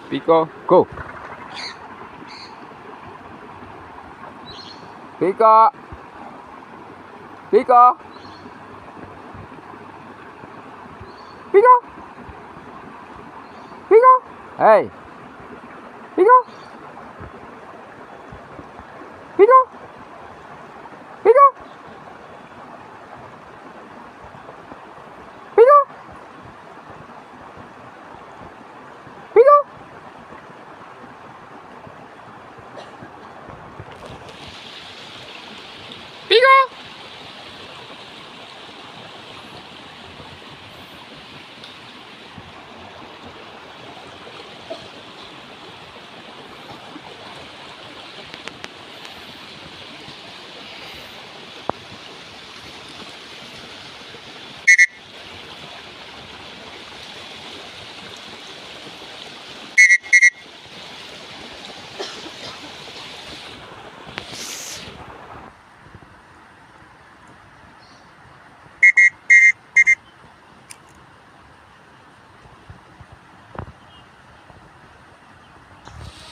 Piko, go. Piko. Piko. Piko. Piko. Hey. Piko. Piko. Piko. Piko. Piko. Piko.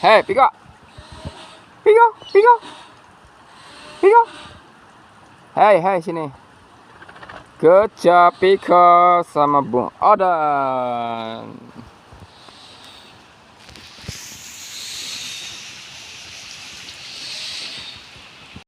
Hey, Piko. Piko, Piko. Piko. Hey, hey, sini. Good job, Piko sama Bung Oden.